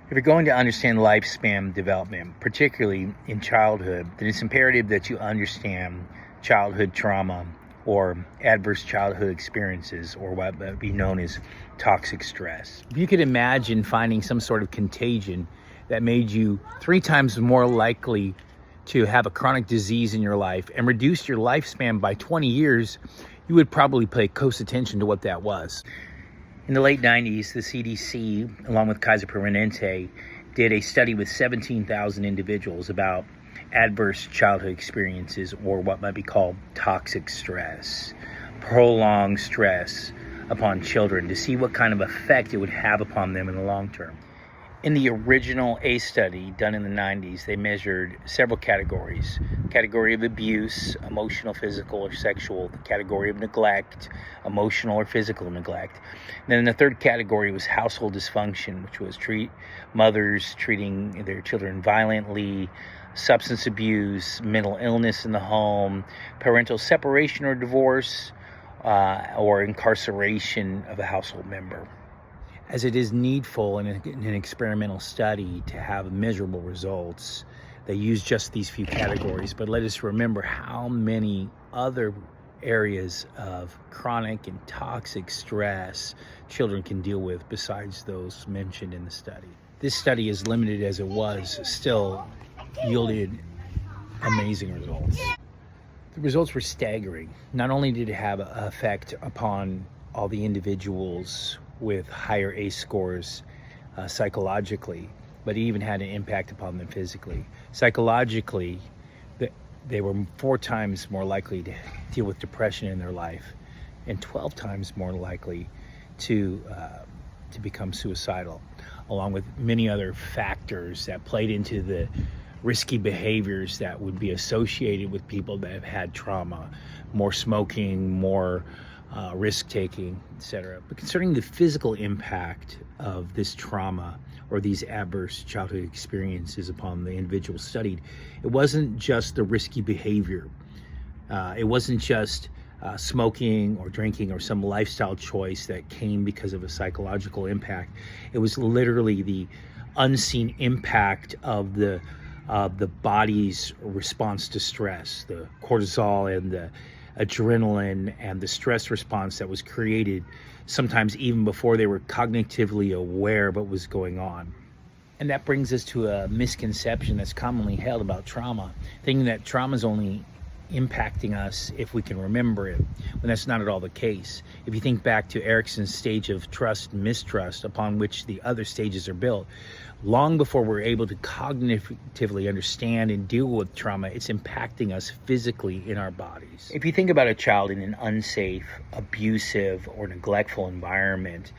If you're going to understand lifespan development, particularly in childhood, then it's imperative that you understand childhood trauma or adverse childhood experiences, or what would be known as toxic stress. If you could imagine finding some sort of contagion that made you 3 times more likely to have a chronic disease in your life and reduced your lifespan by 20 years, you would probably pay close attention to what that was. In the late 90s, the CDC, along with Kaiser Permanente, did a study with 17,000 individuals about adverse childhood experiences, or what might be called toxic stress, prolonged stress upon children, to see what kind of effect it would have upon them in the long term. In the original ACE study done in the 90s, they measured several categories. Category of abuse, emotional, physical, or sexual. The category of neglect, emotional or physical neglect. And then the third category was household dysfunction, which was mothers treating their children violently, substance abuse, mental illness in the home, parental separation or divorce, or incarceration of a household member. As it is needful in an experimental study to have measurable results, they use just these few categories. But let us remember how many other areas of chronic and toxic stress children can deal with besides those mentioned in the study. This study, as limited as it was, still yielded amazing results. The results were staggering. Not only did it have an effect upon all the individuals with higher ACE scores psychologically, but it even had an impact upon them physically. Psychologically, they were 4 times more likely to deal with depression in their life, and 12 times more likely to become suicidal, along with many other factors that played into the risky behaviors that would be associated with people that have had trauma, more smoking, more risk-taking, etc. But concerning the physical impact of this trauma or these adverse childhood experiences upon the individual studied, it wasn't just the risky behavior. It wasn't just smoking or drinking or some lifestyle choice that came because of a psychological impact. It was literally the unseen impact of the body's response to stress, the cortisol and the adrenaline and the stress response that was created sometimes even before they were cognitively aware of what was going on. And that brings us to a misconception that's commonly held about trauma, thinking that trauma is only impacting us if we can remember it, when that's not at all the case. If you think back to Erikson's stage of trust and mistrust, upon which the other stages are built, long before we're able to cognitively understand and deal with trauma, it's impacting us physically in our bodies. If you think about a child in an unsafe, abusive, or neglectful environment,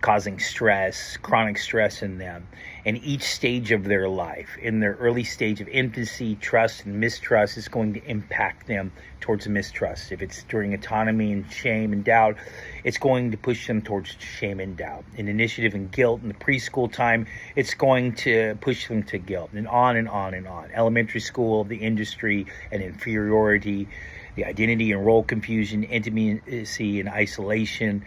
causing stress, chronic stress in them, and each stage of their life, in their early stage of infancy, trust and mistrust is going to impact them towards mistrust. If it's during autonomy and shame and doubt, it's going to push them towards shame and doubt. In initiative and guilt in the preschool time, it's going to push them to guilt, and on and on and on. Elementary school, the industry and inferiority, the identity and role confusion, intimacy and isolation,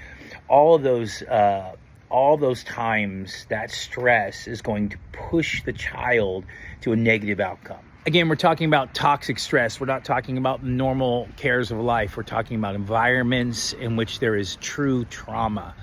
all those times that stress is going to push the child to a negative outcome. Again, we're talking about toxic stress. We're not talking about normal cares of life. We're talking about environments in which there is true trauma.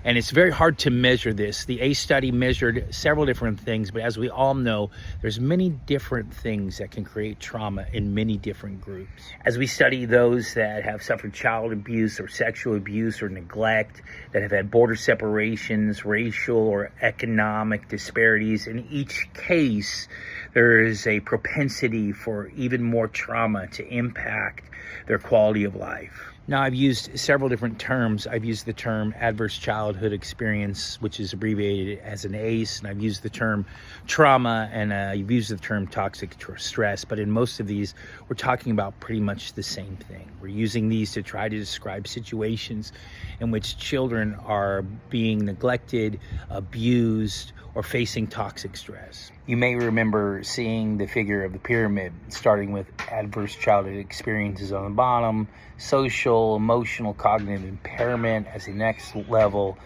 And it's very hard to measure this. The ACE study measured several different things, but as we all know, there's many different things that can create trauma in many different groups. As we study those that have suffered child abuse or sexual abuse or neglect, that have had border separations, racial or economic disparities, in each case, there is a propensity for even more trauma to impact their quality of life. Now, I've used several different terms. I've used the term adverse childhood experience, which is abbreviated as an ACE, and I've used the term trauma, and I've used the term toxic stress. But in most of these, we're talking about pretty much the same thing. We're using these to try to describe situations in which children are being neglected, abused, or facing toxic stress. You may remember seeing the figure of the pyramid, starting with adverse childhood experiences on the bottom, social, emotional, cognitive impairment as the next level,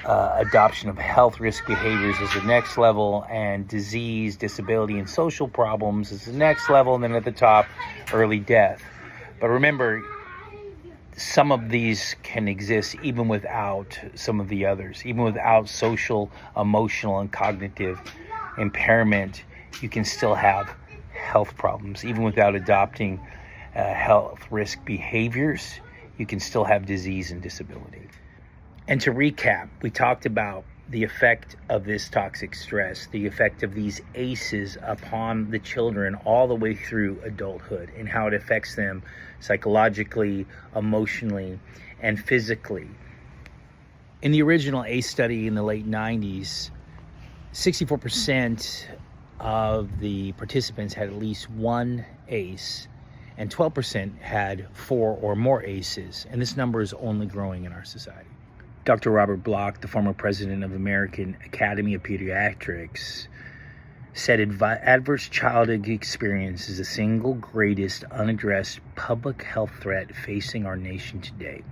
Adoption of health risk behaviors is the next level, and disease, disability, and social problems is the next level, and then at the top, early death. But remember, some of these can exist even without some of the others. Even without social, emotional, and cognitive impairment, you can still have health problems. Even without adopting health risk behaviors, you can still have disease and disability. And to recap, we talked about the effect of this toxic stress, the effect of these ACEs upon the children all the way through adulthood, and how it affects them psychologically, emotionally, and physically. In the original ACE study in the late 90s, 64% of the participants had at least one ACE, and 12% had 4 or more ACEs, and this number is only growing in our society. Dr. Robert Block, the former president of the American Academy of Pediatrics, said adverse childhood experience is the single greatest unaddressed public health threat facing our nation today.